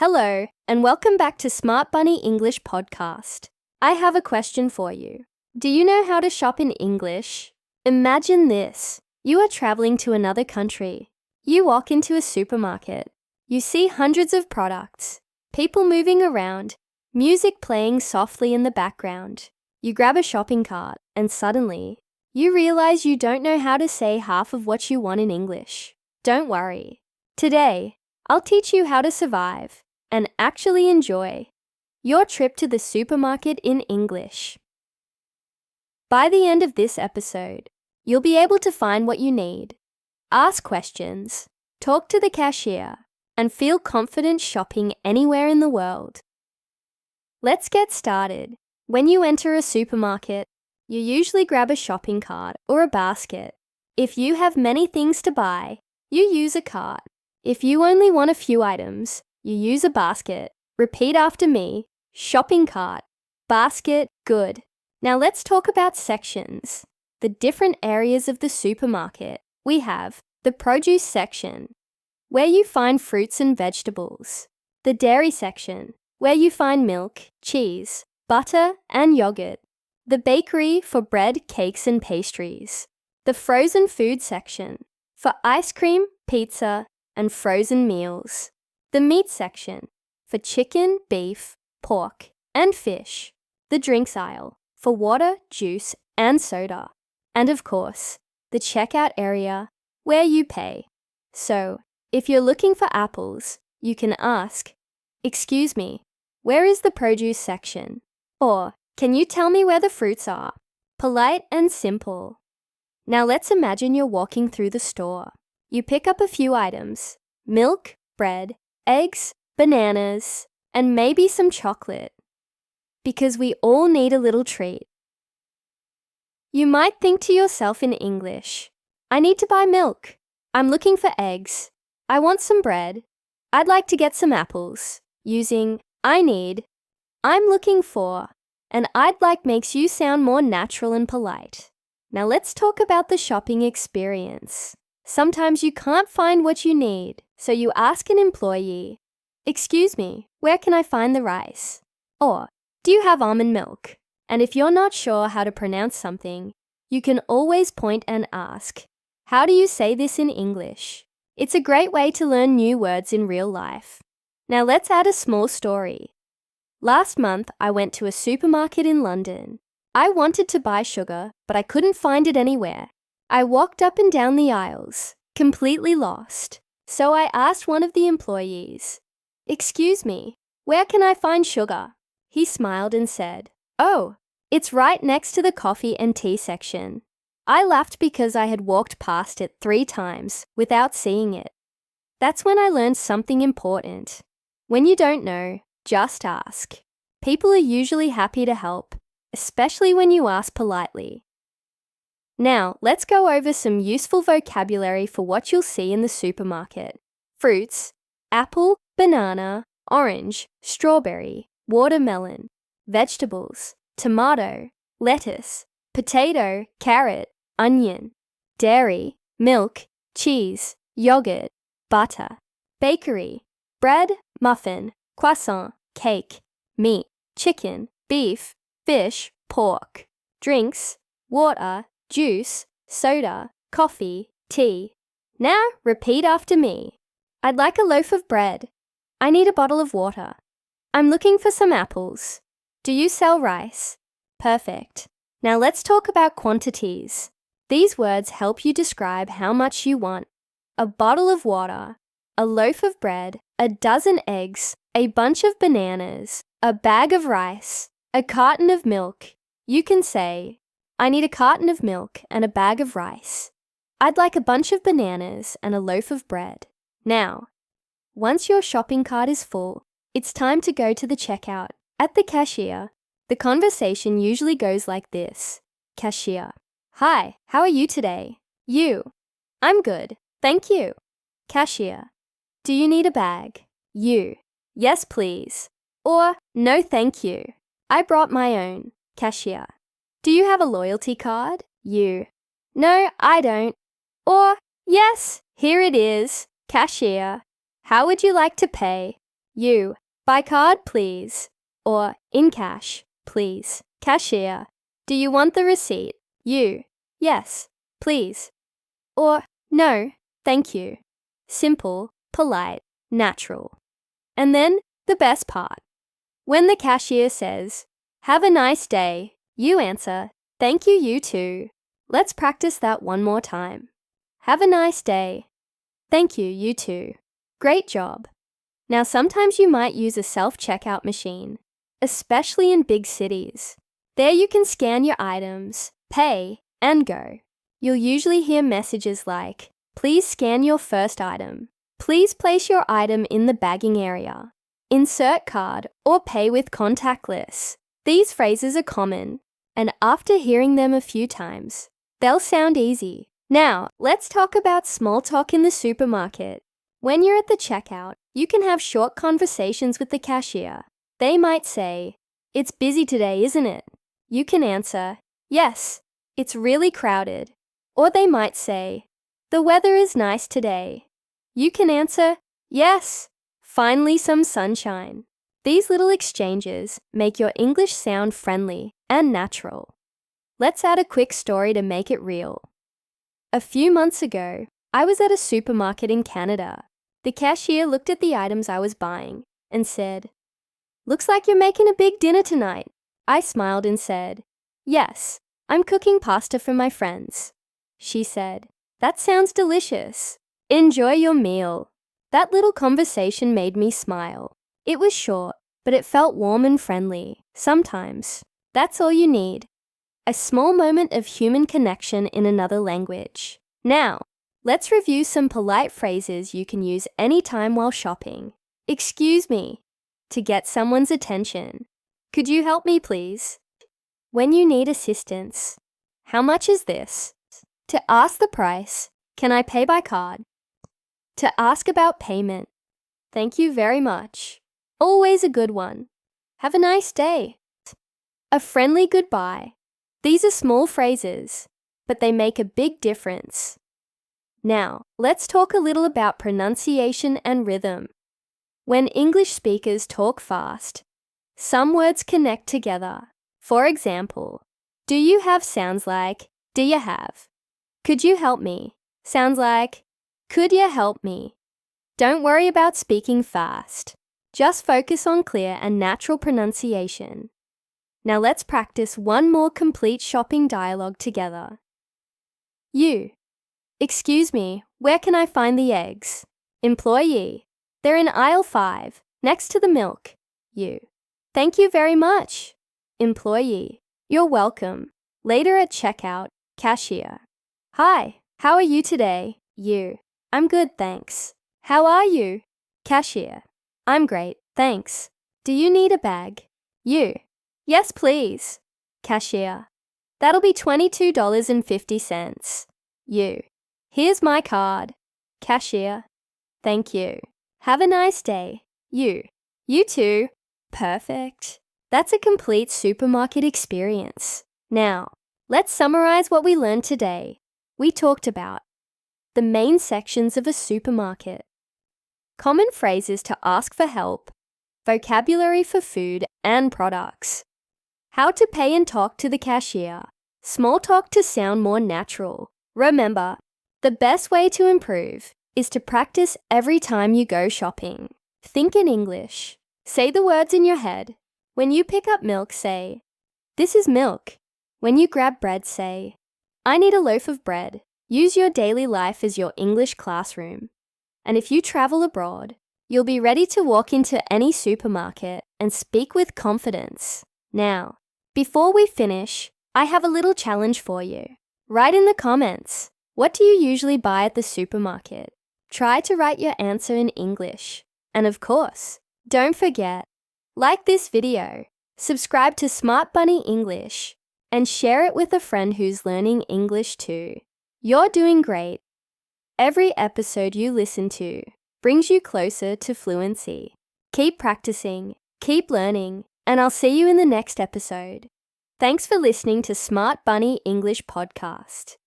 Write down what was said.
Hello, and welcome back to Smart Bunny English Podcast. I have a question for you. Do you know how to shop in English? Imagine this. You are traveling to another country. You walk into a supermarket. You see hundreds of products, people moving around, music playing softly in the background. You grab a shopping cart, and suddenly, you realize you don't know how to say half of what you want in English. Don't worry. Today, I'll teach you how to survive and actually enjoy your trip to the supermarket in English. By the end of this episode, you'll be able to find what you need, ask questions, talk to the cashier, and feel confident shopping anywhere in the world. Let's get started. When you enter a supermarket, you usually grab a shopping cart or a basket. If you have many things to buy, you use a cart. If you only want a few items, you use a basket. Repeat after me. Shopping cart, basket, good. Now let's talk about sections. The different areas of the supermarket. We have the produce section, where you find fruits and vegetables. The dairy section, where you find milk, cheese, butter, and yogurt. The bakery for bread, cakes, and pastries. The frozen food section, for ice cream, pizza, and frozen meals. The meat section, for chicken, beef, pork, and fish. The drinks aisle, for water, juice, and soda. And of course, the checkout area, where you pay. So, if you're looking for apples, you can ask, "Excuse me, where is the produce section?" Or, "Can you tell me where the fruits are?" Polite and simple. Now let's imagine you're walking through the store. You pick up a few items: milk, bread, eggs, bananas, and maybe some chocolate. Because we all need a little treat. You might think to yourself in English, "I need to buy milk. I'm looking for eggs. I want some bread. I'd like to get some apples." Using I need, I'm looking for, and I'd like makes you sound more natural and polite. Now let's talk about the shopping experience. Sometimes you can't find what you need, so you ask an employee, "Excuse me, where can I find the rice?" Or, "Do you have almond milk?" And if you're not sure how to pronounce something, you can always point and ask, "How do you say this in English?" It's a great way to learn new words in real life. Now let's add a small story. Last month, I went to a supermarket in London. I wanted to buy sugar, but I couldn't find it anywhere. I walked up and down the aisles, completely lost. So I asked one of the employees, "Excuse me, where can I find sugar?" He smiled and said, "Oh, it's right next to the coffee and tea section." I laughed because I had walked past it 3 times without seeing it. That's when I learned something important. When you don't know, just ask. People are usually happy to help, especially when you ask politely. Now, let's go over some useful vocabulary for what you'll see in the supermarket. Fruits: apple, banana, orange, strawberry, watermelon. Vegetables: tomato, lettuce, potato, carrot, onion. Dairy: milk, cheese, yogurt, butter. Bakery: bread, muffin, croissant, cake. Meat: chicken, beef, fish, pork. Drinks: water, juice, soda, coffee, tea. Now repeat after me. I'd like a loaf of bread. I need a bottle of water. I'm looking for some apples. Do you sell rice? Perfect. Now let's talk about quantities. These words help you describe how much you want. A bottle of water, a loaf of bread, a dozen eggs, a bunch of bananas, a bag of rice, a carton of milk. You can say, "I need a carton of milk and a bag of rice. I'd like a bunch of bananas and a loaf of bread." Now, once your shopping cart is full, it's time to go to the checkout. At the cashier, the conversation usually goes like this. Cashier: "Hi, how are you today?" You: "I'm good, thank you." Cashier: "Do you need a bag?" You: "Yes, please." Or, "No, thank you. I brought my own." Cashier: "Do you have a loyalty card?" You: "No, I don't." Or, "Yes, here it is." Cashier: "How would you like to pay?" You. By card, please. Or in cash, please. Cashier. Do you want the receipt? You. Yes, please. Or no, thank you. Simple, polite, natural. And then the best part. When the cashier says, "Have a nice day," you answer, "Thank you, you too." Let's practice that one more time. Have a nice day. Thank you, you too. Great job. Now sometimes you might use a self-checkout machine, especially in big cities. There you can scan your items, pay, and go. You'll usually hear messages like, "Please scan your first item." "Please place your item in the bagging area." "Insert card," or "Pay with contactless." These phrases are common, and after hearing them a few times, they'll sound easy. Now, let's talk about small talk in the supermarket. When you're at the checkout, you can have short conversations with the cashier. They might say, "It's busy today, isn't it?" You can answer, "Yes, it's really crowded." Or they might say, "The weather is nice today." You can answer, "Yes, finally some sunshine." These little exchanges make your English sound friendly and natural. Let's add a quick story to make it real. A few months ago, I was at a supermarket in Canada. The cashier looked at the items I was buying and said, "Looks like you're making a big dinner tonight." I smiled and said, "Yes, I'm cooking pasta for my friends." She said, "That sounds delicious. Enjoy your meal." That little conversation made me smile. It was short, but it felt warm and friendly. Sometimes, that's all you need. A small moment of human connection in another language. Now, let's review some polite phrases you can use anytime while shopping. "Excuse me," to get someone's attention. "Could you help me, please?" When you need assistance. "How much is this?" To ask the price. "Can I pay by card?" To ask about payment. "Thank you very much." Always a good one. "Have a nice day." A friendly goodbye. These are small phrases, but they make a big difference. Now, let's talk a little about pronunciation and rhythm. When English speakers talk fast, some words connect together. For example, "Do you have" sounds like "Do you have?" "Could you help me?" sounds like "Could you help me?" Don't worry about speaking fast. Just focus on clear and natural pronunciation. Now let's practice one more complete shopping dialogue together. You. "Excuse me, where can I find the eggs?" Employee. "They're in aisle 5, next to the milk." You. "Thank you very much." Employee. "You're welcome." Later at checkout, cashier. "Hi, how are you today?" You. "I'm good, thanks." "How are you?" Cashier. "I'm great, thanks. Do you need a bag?" You. "Yes, please." Cashier. "That'll be $22.50. You. "Here's my card." Cashier. "Thank you. Have a nice day." You. "You too." Perfect. That's a complete supermarket experience. Now, let's summarize what we learned today. We talked about the main sections of a supermarket, common phrases to ask for help, vocabulary for food and products, how to pay and talk to the cashier, small talk to sound more natural. Remember, the best way to improve is to practice every time you go shopping. Think in English. Say the words in your head. When you pick up milk, say, "This is milk." When you grab bread, say, "I need a loaf of bread." Use your daily life as your English classroom. And if you travel abroad, you'll be ready to walk into any supermarket and speak with confidence. Now, before we finish, I have a little challenge for you. Write in the comments, what do you usually buy at the supermarket? Try to write your answer in English. And of course, don't forget, like this video, subscribe to Smart Bunny English, and share it with a friend who's learning English too. You're doing great. Every episode you listen to brings you closer to fluency. Keep practicing, keep learning, and I'll see you in the next episode. Thanks for listening to Smart Bunny English Podcast.